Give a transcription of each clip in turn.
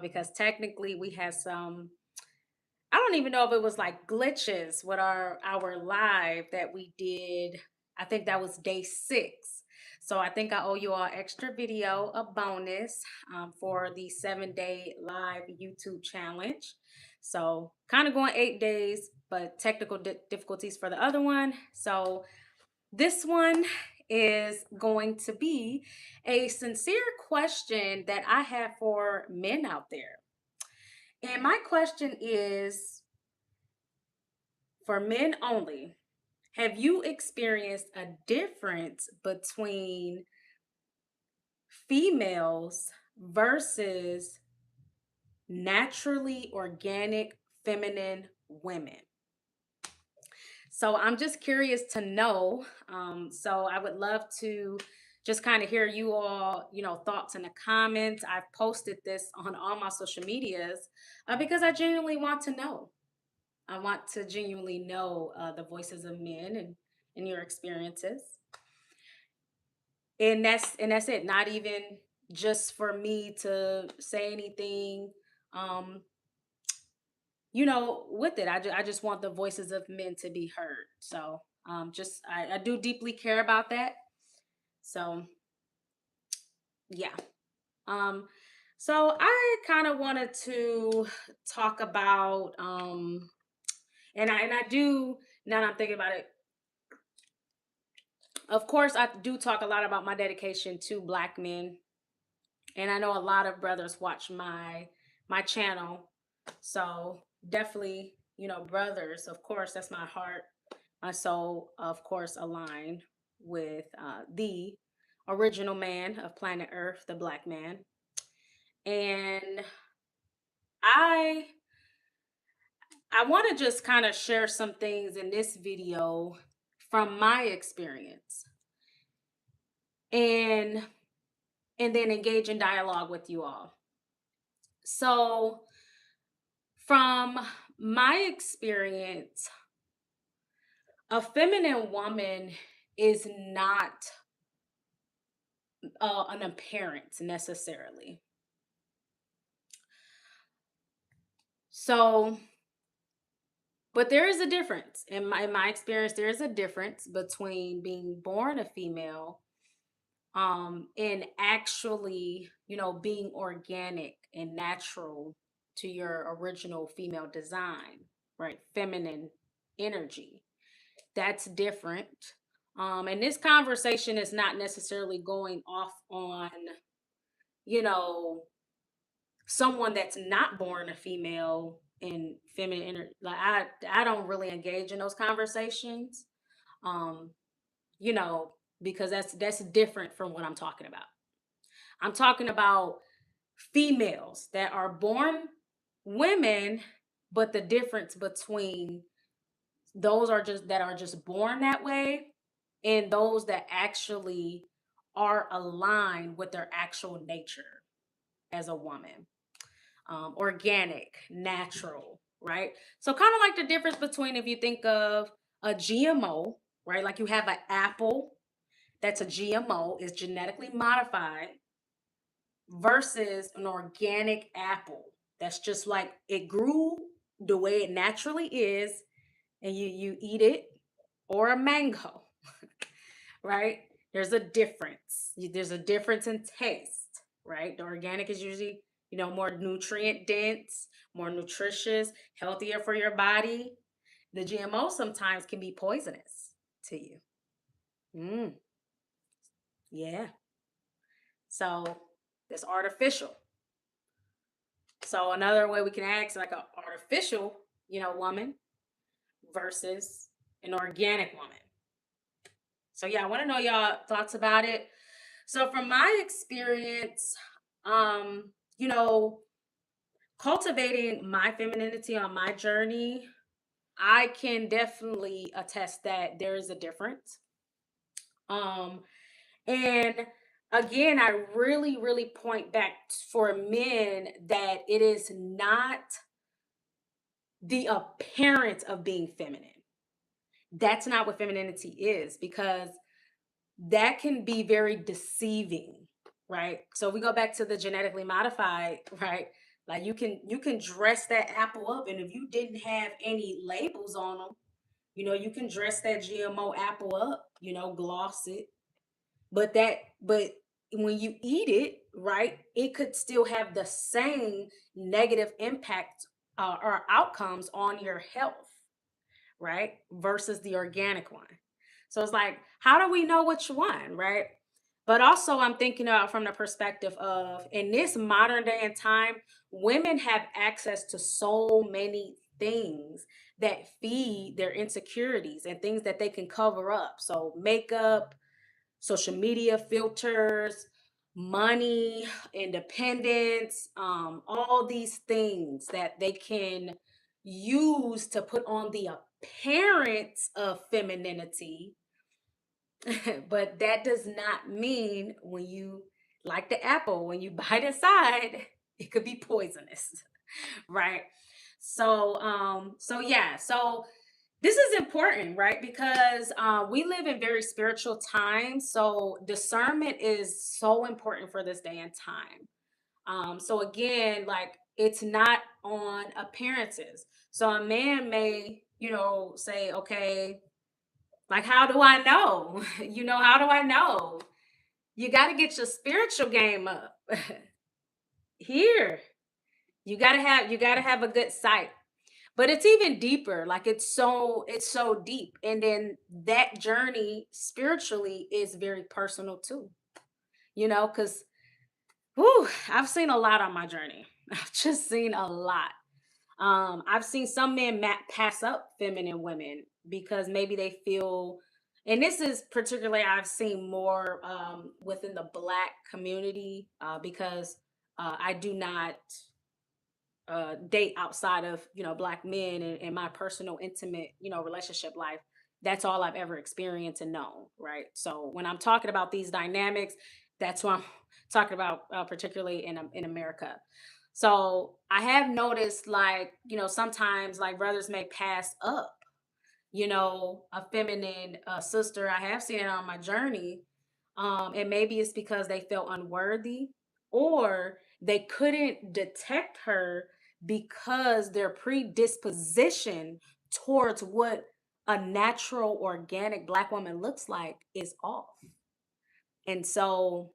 because technically we had some, I don't even know if it was like glitches with our live that we did. I think that was day 6. So I think I owe you all extra video, a bonus for the 7-day live YouTube challenge. So kind of going 8 days, but technical difficulties for the other one. So this one is going to be a sincere question that I have for men out there. And my question is for men only. Have you experienced a difference between females versus naturally organic feminine women? So I'm just curious to know. So I would love to just kind of hear you all, thoughts in the comments. I've posted this on all my social medias because I genuinely want to know. I want to genuinely know the voices of men and your experiences. And that's it. Not even just for me to say anything um with it. I just want the voices of men to be heard. So just I do deeply care about that. So yeah. um so I kind of wanted to talk about and I do, now that I'm thinking about it, of course I do talk a lot about my dedication to Black men, and I know a lot of brothers watch my channel. So definitely, brothers, of course, that's my heart, my soul, of course, aligned with the original man of planet Earth, the Black man. And I I want to just kind of share some things in this video from my experience, and then engage in dialogue with you all. So from my experience, a feminine woman is not an appearance necessarily. So, but there is a difference. In my experience, there is a difference between being born a female and actually, being organic and natural to your original female design, right? Feminine energy. That's different. And this conversation is not necessarily going off on, you know, someone that's not born a female and feminine energy. Like I don't really engage in those conversations. Um, you know, because that's different from what I'm talking about. I'm talking about females that are born women, but the difference between those that are just born that way and those that actually are aligned with their actual nature as a woman. Organic, natural, right? So kind of like the difference between, if you think of a GMO, right? Like you have an apple that's a GMO, is genetically modified, versus an organic apple that's just like it grew the way it naturally is, and you eat it, or a mango, right? There's a difference in taste, right? The organic is usually, more nutrient dense, more nutritious, healthier for your body. The GMO sometimes can be poisonous to you. Mm, yeah. So it's artificial. So another way we can ask, like, an artificial, woman versus an organic woman. So yeah, I want to know y'all thoughts about it. So from my experience, um, you know, cultivating my femininity on my journey, I can definitely attest that there is a difference. Um, and again, I really, really point back for men that it is not the appearance of being feminine. That's not what femininity is, because that can be very deceiving. right? So we go back to the genetically modified, right? Like you can dress that apple up, and if you didn't have any labels on them, you can dress that GMO apple up, gloss it, but when you eat it, right, it could still have the same negative impact or outcomes on your health, right? Versus the organic one. So it's like, how do we know which one, right? But also, I'm thinking about from the perspective of in this modern day and time, women have access to so many things that feed their insecurities and things that they can cover up. So, makeup, social media filters, money, independence, all these things that they can use to put on the appearance of femininity. But that does not mean when you, like the apple, when you bite inside, it could be poisonous, right? So yeah, so this is important, right? Because we live in very spiritual times. So discernment is so important for this day and time. So again, like it's not on appearances. So a man may, say, okay, like, how do I know? How do I know? You got to get your spiritual game up here. You got to have a good sight. But it's even deeper. Like it's so deep. And then that journey spiritually is very personal too. Cuz I've seen a lot on my journey. I've just seen a lot. I've seen some men pass up feminine women because maybe they feel, and this is particularly I've seen more within the Black community because I do not date outside of Black men in my personal intimate relationship life. That's all I've ever experienced and known, right? So when I'm talking about these dynamics, that's what I'm talking about, particularly in America. So I have noticed, like, sometimes like brothers may pass up, a feminine sister. I have seen it on my journey. And maybe it's because they felt unworthy, or they couldn't detect her because their predisposition towards what a natural organic Black woman looks like is off. And so,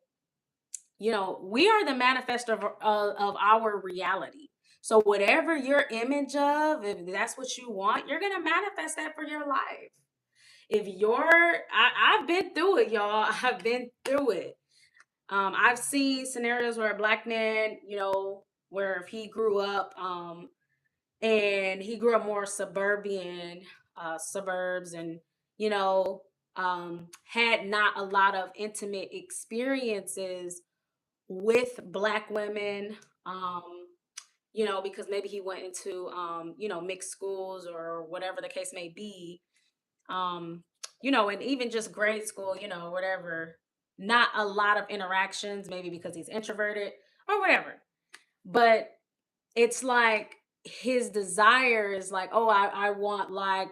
we are the manifesto of our reality. So whatever your image of, if that's what you want, you're going to manifest that for your life. If I've been through it, y'all. I've been through it. I've seen scenarios where a Black man, where if he grew up, and he grew up more suburban, suburbs, and you know, had not a lot of intimate experiences with Black women. Um, because maybe he went into, mixed schools or whatever the case may be. Um, and even just grade school, whatever. Not a lot of interactions, maybe because he's introverted or whatever. But it's like his desire is like, oh, I want like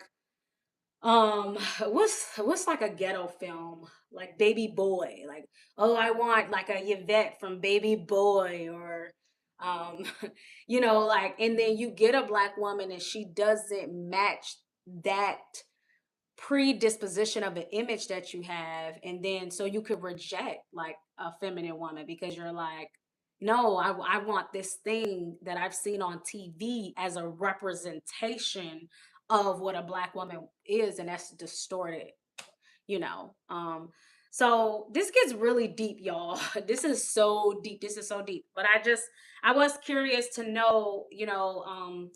what's like a ghetto film, like Baby Boy, like, oh, I want like a Yvette from Baby Boy, or um like, and then you get a Black woman and she doesn't match that predisposition of an image that you have, and then so you could reject like a feminine woman because you're like, no, I want this thing that I've seen on TV as a representation of what a Black woman is, and that's distorted, you know so this gets really deep, y'all. This is so deep, this is so deep, but I was curious to know,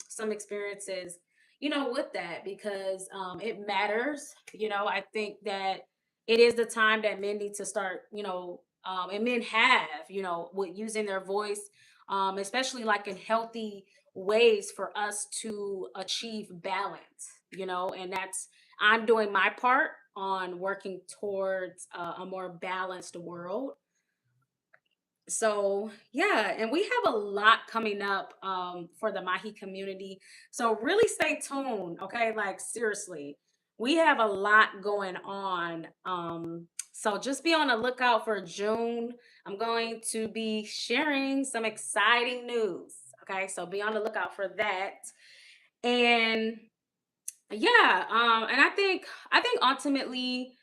some experiences, with that, because it matters. I think that it is the time that men need to start, and men have, with using their voice, especially like in healthy ways for us to achieve balance, and that's, I'm doing my part on working towards a more balanced world. So yeah, and we have a lot coming up for the Mahi community. So really stay tuned, okay? Like seriously, we have a lot going on. So just be on the lookout for June. I'm going to be sharing some exciting news. Okay, so be on the lookout for that. And yeah, and I think ultimately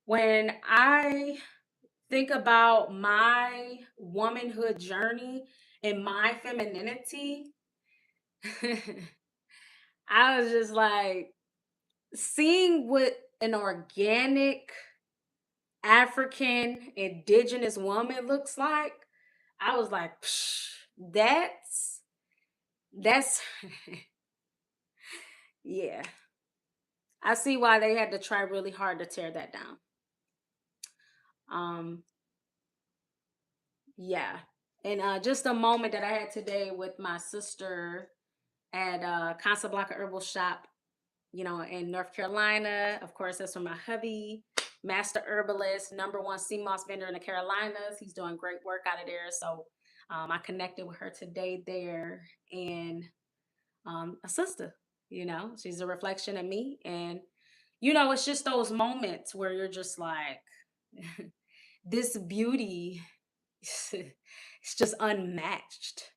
when I think about my womanhood journey and my femininity, I was just like seeing what an organic African indigenous woman looks like. I was like, Psh, that's yeah. I see why they had to try really hard to tear that down. Um, yeah. And just a moment that I had today with my sister at Casablanca Herbal Shop, in North Carolina. Of course, that's from my hubby, master herbalist, number one sea moss vendor in the Carolinas. He's doing great work out of there. So I connected with her today there, and a sister, she's a reflection of me. And, it's just those moments where you're just like, this beauty, it's just unmatched.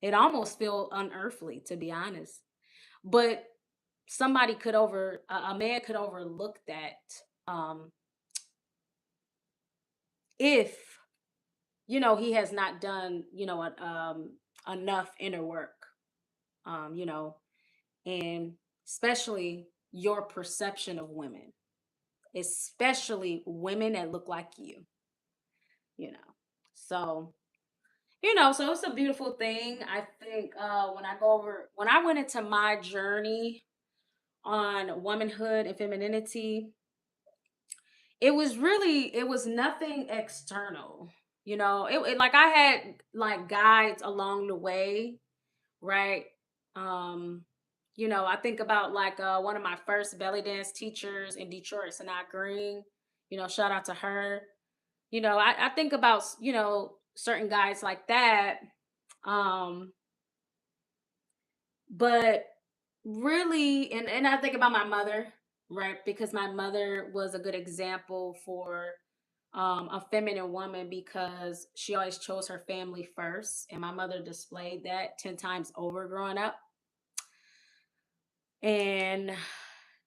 It almost feels unearthly, to be honest. But somebody could a man could overlook that, um if he has not done enough inner work, um you know and especially your perception of women, especially women that look like you know so so it's a beautiful thing. I think when I went into my journey on womanhood and femininity, it was nothing external. Like I had like guides along the way, right? um I think about like one of my first belly dance teachers in Detroit, Sanaa Green. Shout out to her. I think about certain guys like that. um but really, and I think about my mother, right? Because my mother was a good example for a feminine woman, because she always chose her family first, and my mother displayed that 10 times over growing up. And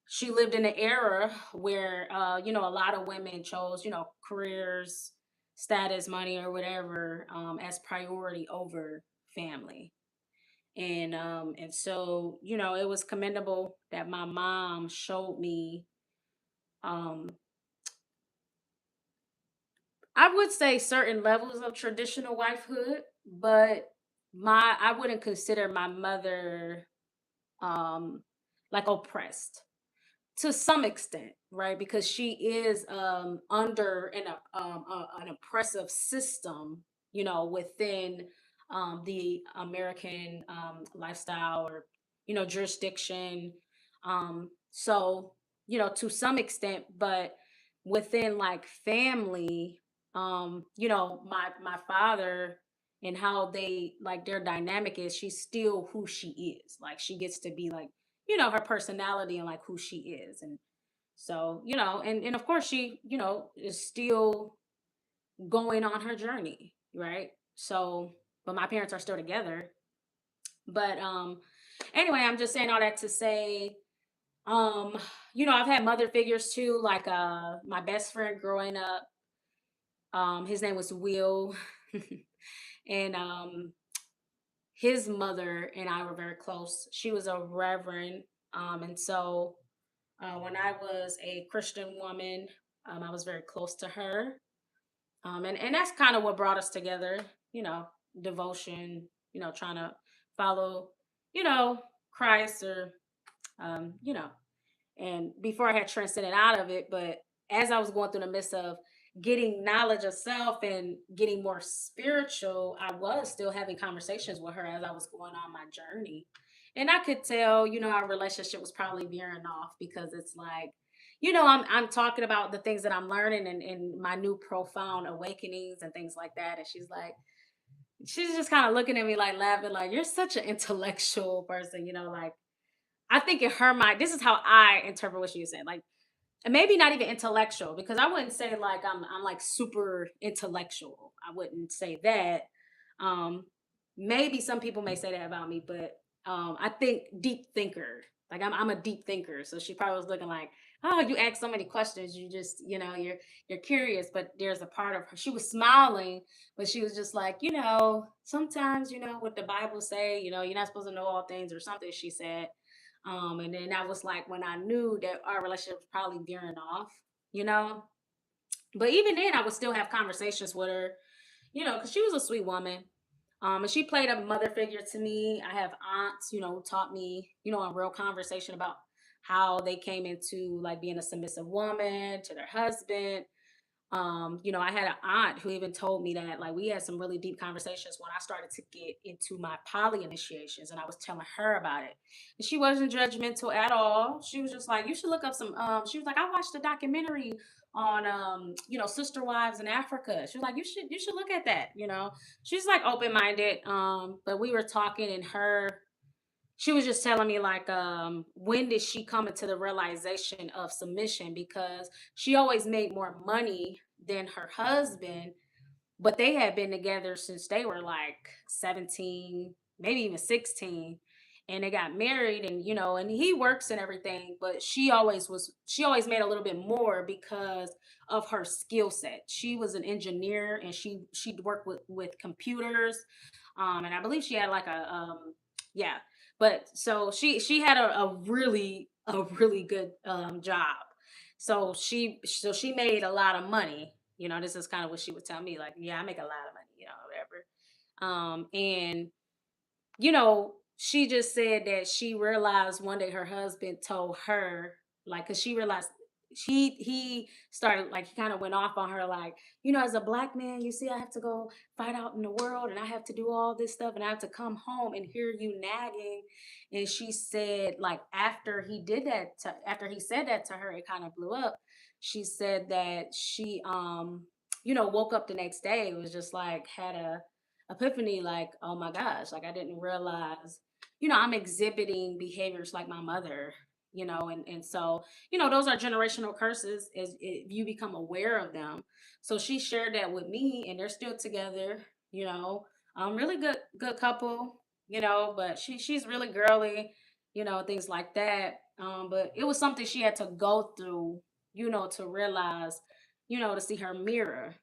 she lived in an era where a lot of women chose careers, status, money, or whatever, as priority over family. And so it was commendable that my mom showed me, um I would say, certain levels of traditional wifehood, but I wouldn't consider my mother um like oppressed, to some extent, right? Because she is under an oppressive system, within the American lifestyle, or jurisdiction. So to some extent, but within like family, my father and how they like their dynamic is, she's still who she is. Like she gets to be like her personality and like who she is. And so and of course she is still going on her journey, right? So but my parents are still together. But anyway, I'm just saying all that to say, um I've had mother figures too, like my best friend growing up, his name was Will. And his mother and I were very close. She was a reverend. And so when I was a Christian woman, I was very close to her. And that's kind of what brought us together, devotion, trying to follow, you know, Christ, or, um, you know, and before I had transcended out of it. But as I was going through the midst of getting knowledge of self and getting more spiritual, I was still having conversations with her as I was going on my journey. And I could tell, our relationship was probably veering off, because it's like, I'm talking about the things that I'm learning, and my new profound awakenings and things like that. And she's just kind of looking at me like laughing, like, you're such an intellectual person, like, I think in her mind, this is how I interpret what she was saying. Like, and maybe not even intellectual, because I wouldn't say like I'm like super intellectual. I wouldn't say that. Um, maybe some people may say that about me, but I think deep thinker. Like I'm a deep thinker. So she probably was looking like, oh, you ask so many questions, you just, you're curious. But there's a part of her. She was smiling, but she was just like, sometimes, what the Bible say, you're not supposed to know all things or something. She said. And then that was like when I knew that our relationship was probably veering off, you know. But even then, I would still have conversations with her, because she was a sweet woman. And she played a mother figure to me. I have aunts, who taught me, a real conversation about how they came into like being a submissive woman to their husband. I had an aunt who even told me that like we had some really deep conversations when I started to get into my poly initiations, and I was telling her about it. And she wasn't judgmental at all. She was just like, you should look up some she was like, I watched a documentary on sister wives in Africa. She was like, you should look at that. She's like open minded. But we were talking, and she was just telling me like when did she come into the realization of submission, because she always made more money than her husband, but they had been together since they were like 17, maybe even 16, and they got married, and and he works and everything, but she always made a little bit more because of her skill set. She was an engineer, and she'd work with computers, and I believe she had like yeah, but so she had a really good job. So she made a lot of money. This is kind of what she would tell me, like, yeah, I make a lot of money, whatever. And she just said that she realized one day her husband told her, like, because she realized he started, like, he kind of went off on her, like, as a black man, you see, I have to go fight out in the world, and I have to do all this stuff, and I have to come home and hear you nagging. And she said, like, after he said that to her, it kind of blew up. She said that she woke up the next day, it was just like had a epiphany, like, oh my gosh, like I didn't realize, I'm exhibiting behaviors like my mother, and so, those are generational curses as if you become aware of them. So she shared that with me, and they're still together, really good couple, but she's really girly, things like that. But it was something she had to go through, to realize, to see her mirror.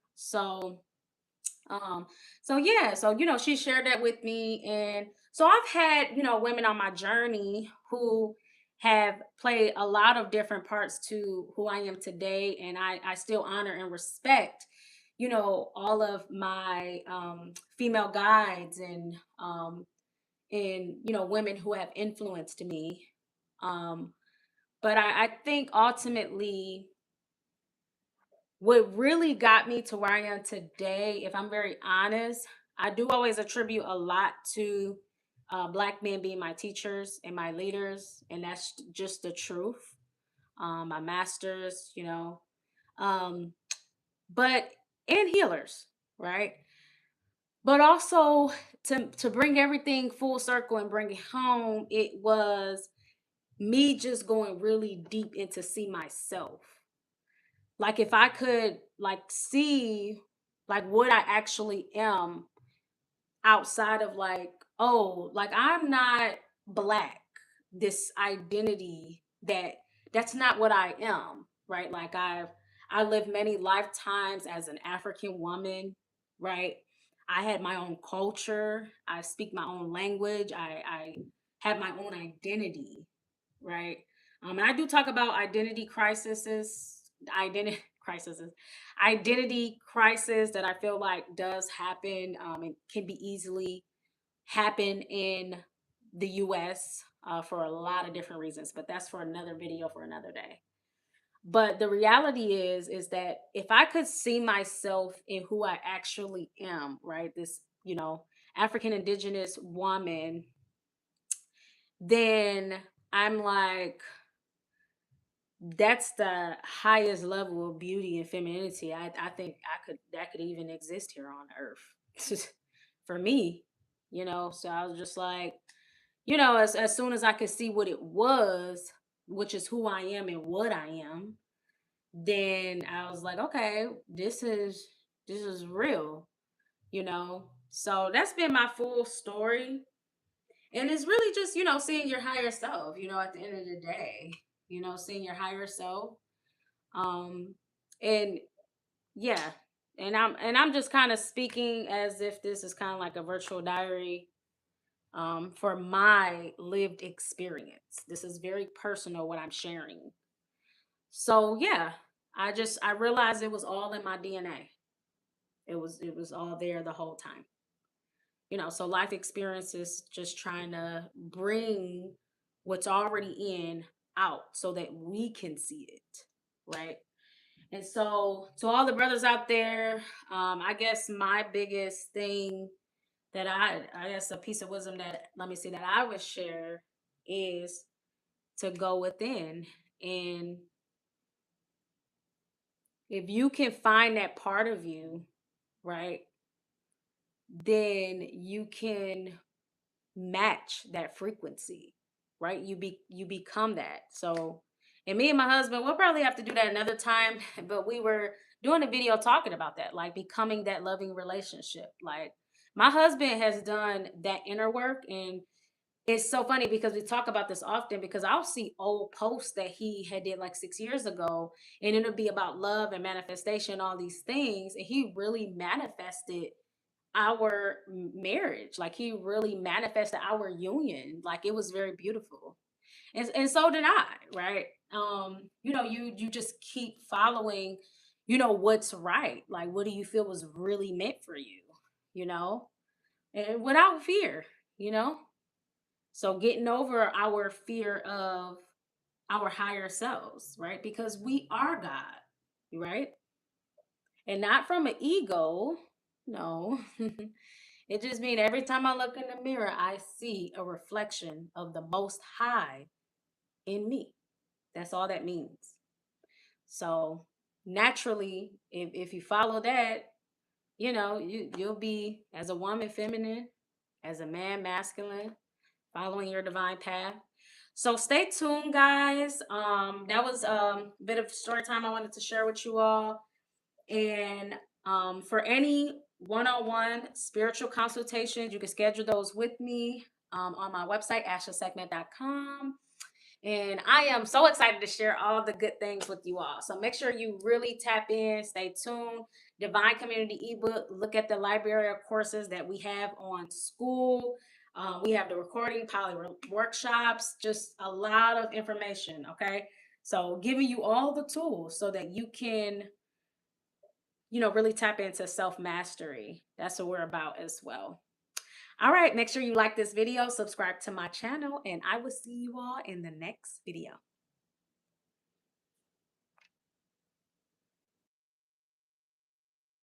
um, so yeah, so she shared that with me, and so I've had women on my journey who have played a lot of different parts to who I am today, and I still honor and respect all of my female guides, and women who have influenced me. Um, but I think ultimately what really got me to where I am today, if I'm very honest, I do always attribute a lot to Black men being my teachers and my leaders, and that's just the truth. My masters, um, but and healers, right? But also to bring everything full circle and bring it home, it was me just going really deep into see myself. Like if I could like see like what I actually am outside of like, oh, like I'm not black, this identity that's not what I am, right? Like I lived many lifetimes as an African woman, right? I had my own culture, I speak my own language, I have my own identity, right? And I do talk about identity crises, identity crisis that I feel like does happen, and can be easily happen in the U.S. For a lot of different reasons, but that's for another video for another day. But the reality is that if I could see myself in who I actually am, right, this African indigenous woman, then I'm like, that's the highest level of beauty and femininity. I think that could even exist here on earth for me, so I was just like, as soon as I could see what it was, which is who I am and what I am, then I was like, okay, this is real, So that's been my full story. And it's really just, seeing your higher self, at the end of the day, seeing your higher self. Um and yeah, and I'm just kind of speaking as if this is kind of like a virtual diary for my lived experience. This is very personal what I'm sharing. So yeah, I realized it was all in my DNA. It was all there the whole time. So life experiences just trying to bring what's already in out so that we can see it, right? And so to all the brothers out there, I guess my biggest thing that I guess a piece of wisdom that let me see that I would share is to go within. And if you can find that part of you, right, then you can match that frequency, right? You become that. So, and me and my husband, we'll probably have to do that another time, but we were doing a video talking about that, like becoming that loving relationship. Like my husband has done that inner work, and it's so funny because we talk about this often because I'll see old posts that he had did like 6 years ago, and it'll be about love and manifestation, all these things, and he really manifested our marriage. Like he really manifested our union. Like it was very beautiful. And so did I, right? You just keep following, what's right. Like what do you feel was really meant for you, you know? And without fear, you know? So getting over our fear of our higher selves, right? Because we are God, right? And not from an ego. No. It just means every time I look in the mirror, I see a reflection of the Most High in me. That's all that means. So naturally, if you follow that, you'll be as a woman feminine, as a man masculine, following your divine path. So stay tuned, guys. That was a bit of story time I wanted to share with you all. And for any one-on-one spiritual consultations, you can schedule those with me on my website, AshaSekhmet.com. And I am so excited to share all the good things with you all. So make sure you really tap in, stay tuned. Divine Community ebook. Look at the library of courses that we have on school. We have the recording, poly workshops, just a lot of information. Okay. So giving you all the tools so that you can really tap into self mastery. That's what we're about as well. All right, make sure you like this video, subscribe to my channel, and I will see you all in the next video.